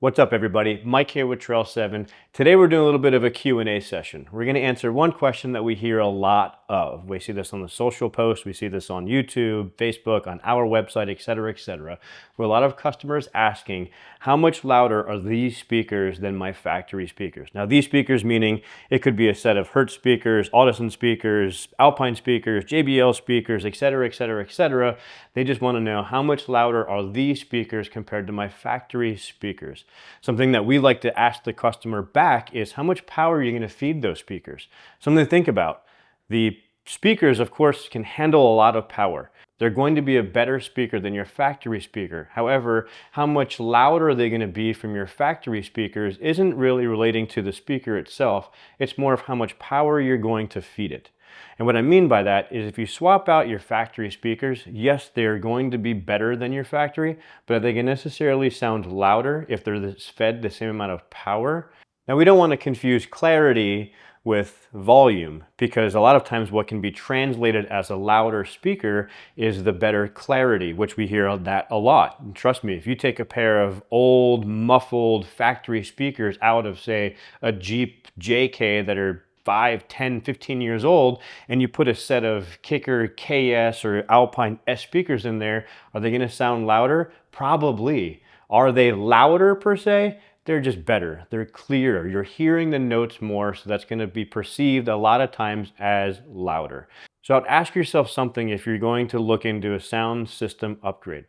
What's up, everybody? Mike here with Trail 7. Today we're doing a little bit of a Q&A session. We're going to answer one question that we hear a lot of. We see this on the social posts, we see this on YouTube, Facebook, on our website, etc., where a lot of customers asking, how much louder are these speakers than my factory speakers? Now, these speakers meaning it could be a set of Hertz speakers, Audison speakers, Alpine speakers, JBL speakers, etc. They just want to know how much louder are these speakers compared to my factory speakers. Something that we like to ask the customer back is how much power are you going to feed those speakers? Something to think about. The speakers, of course, can handle a lot of power. They're going to be a better speaker than your factory speaker. However, how much louder are they going to be from your factory speakers isn't really relating to the speaker itself. It's more of how much power you're going to feed it. And what I mean by that is if you swap out your factory speakers, yes, they're going to be better than your factory, but are they going to necessarily sound louder if they're fed the same amount of power? Now, we don't want to confuse clarity with volume, because a lot of times what can be translated as a louder speaker is the better clarity, which we hear that a lot. And trust me, if you take a pair of old muffled factory speakers out of, say, a Jeep JK that are 5, 10, 15 years old, and you put a set of Kicker KS or Alpine S speakers in there, are they going to sound louder? Probably. Are they louder per se? They're just better. They're clearer. You're hearing the notes more, so that's going to be perceived a lot of times as louder. So I'd ask yourself something if you're going to look into a sound system upgrade.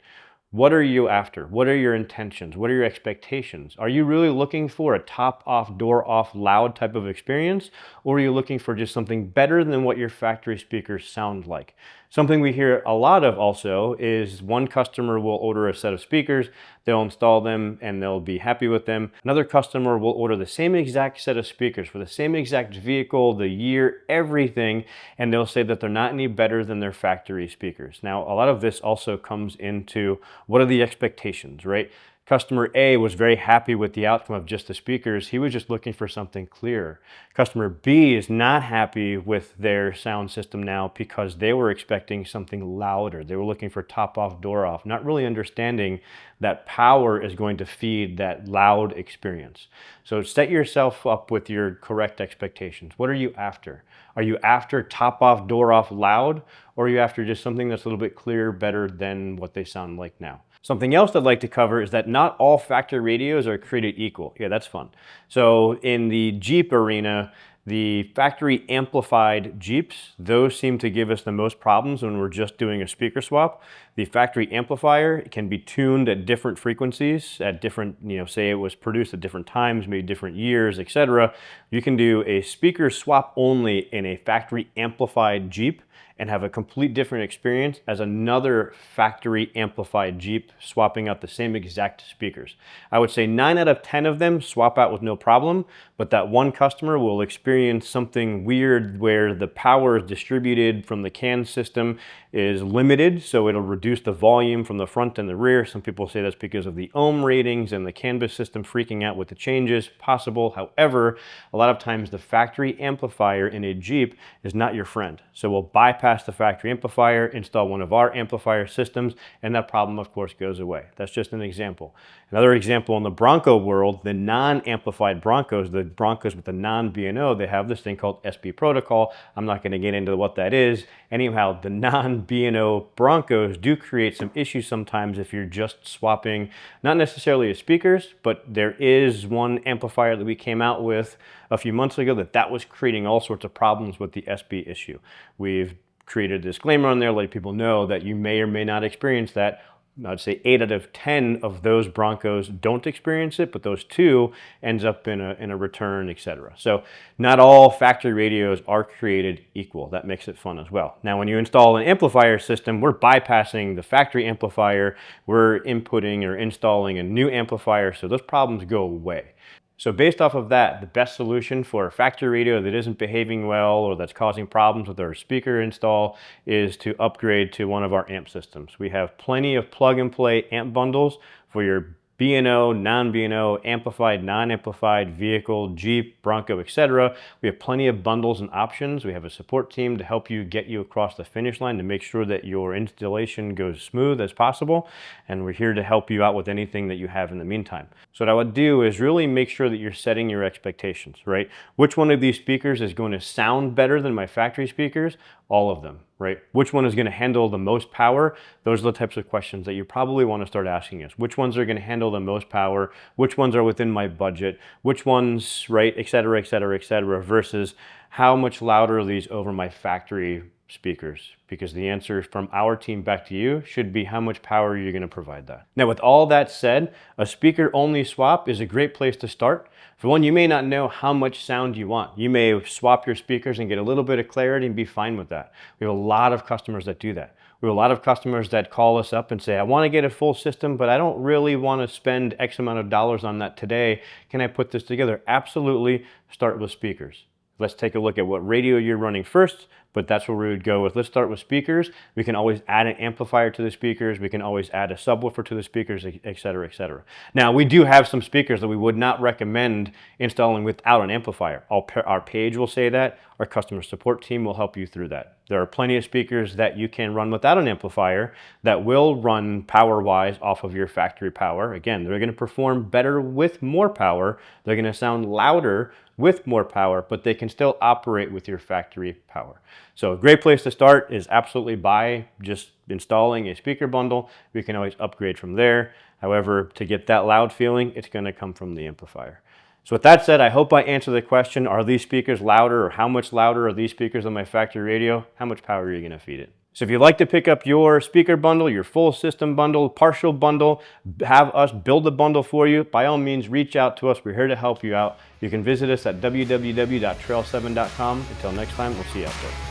What are you after? What are your intentions? What are your expectations? Are you really looking for a top off, door off, loud type of experience? Or are you looking for just something better than what your factory speakers sound like? Something we hear a lot of also is one customer will order a set of speakers, they'll install them and they'll be happy with them. Another customer will order the same exact set of speakers for the same exact vehicle, the year, everything, and they'll say that they're not any better than their factory speakers. Now, a lot of this also comes into what are the expectations, right? Customer A was very happy with the outcome of just the speakers. He was just looking for something clearer. Customer B is not happy with their sound system now because they were expecting something louder. They were looking for top off, door off, not really understanding that power is going to feed that loud experience. So set yourself up with your correct expectations. What are you after? Are you after top off, door off, loud? Or are you after just something that's a little bit clearer, better than what they sound like now? Something else I'd like to cover is that not all factory radios are created equal. Yeah, that's fun. So in the Jeep arena, the factory amplified Jeeps, those seem to give us the most problems when we're just doing a speaker swap. The factory amplifier can be tuned at different frequencies, at different, say it was produced at different times, maybe different years, etc. You can do a speaker swap only in a factory amplified Jeep and have a complete different experience as another factory amplified Jeep swapping out the same exact speakers. I would say 9 out of 10 of them swap out with no problem, but that one customer will experience something weird where the power is distributed from the CAN system is limited, so it'll reduce the volume from the front and the rear. Some people say that's because of the ohm ratings and the Canvas system freaking out with the changes. Possible. However, a lot of times the factory amplifier in a Jeep is not your friend. So we'll bypass the factory amplifier, install one of our amplifier systems, and that problem, of course, goes away. That's just an example. Another example in the Bronco world, the non-amplified Broncos, the Broncos with the non-B&O, they have this thing called SB protocol. I'm not going to get into what that is. Anyhow, the non-B&O Broncos do create some issues sometimes if you're just swapping, not necessarily the speakers, but there is one amplifier that we came out with a few months ago that was creating all sorts of problems with the SB issue. We've created a disclaimer on there, letting people know that you may or may not experience that. I'd say 8 out of 10 of those Broncos don't experience it, but those 2 ends up in a return, etc. So not all factory radios are created equal. That makes it fun as well. Now, when you install an amplifier system, we're bypassing the factory amplifier. We're inputting or installing a new amplifier, so those problems go away. So based off of that, the best solution for a factory radio that isn't behaving well or that's causing problems with our speaker install is to upgrade to one of our amp systems. We have plenty of plug and play amp bundles for your B&O, non-B&O, amplified, non-amplified, vehicle, Jeep, Bronco, etc. We have plenty of bundles and options. We have a support team to help you get you across the finish line to make sure that your installation goes smooth as possible. And we're here to help you out with anything that you have in the meantime. So what I would do is really make sure that you're setting your expectations, right? Which one of these speakers is going to sound better than my factory speakers? All of them, right? Which one is going to handle the most power? Those are the types of questions that you probably want to start asking us. Which ones are going to handle the most power? Which ones are within my budget? Which ones, right, et cetera, et cetera, et cetera, versus how much louder are these over my factory speakers? Because the answer from our team back to you should be how much power you're going to provide that. Now, with all that said, a speaker only swap is a great place to start. For one, you may not know how much sound you want. You may swap your speakers and get a little bit of clarity and be fine with that. We have a lot of customers that do that. We have a lot of customers that call us up and say, I want to get a full system, but I don't really want to spend X amount of dollars on that today. Can I put this together? Absolutely. Start with speakers. Let's take a look at what radio you're running first, but that's where we would go with. Let's start with speakers. We can always add an amplifier to the speakers. We can always add a subwoofer to the speakers, et cetera, et cetera. Now, we do have some speakers that we would not recommend installing without an amplifier. Our page will say that. Our customer support team will help you through that. There are plenty of speakers that you can run without an amplifier that will run power-wise off of your factory power. Again, they're going to perform better with more power. They're going to sound louder with more power, but they can still operate with your factory power. So a great place to start is absolutely by just installing a speaker bundle. We can always upgrade from there. However, to get that loud feeling, it's going to come from the amplifier. So with that said, I hope I answered the question, are these speakers louder, or how much louder are these speakers on my factory radio? How much power are you going to feed it? So if you'd like to pick up your speaker bundle, your full system bundle, partial bundle, have us build the bundle for you, by all means, reach out to us. We're here to help you out. You can visit us at www.trail7.com. Until next time, we'll see you out there.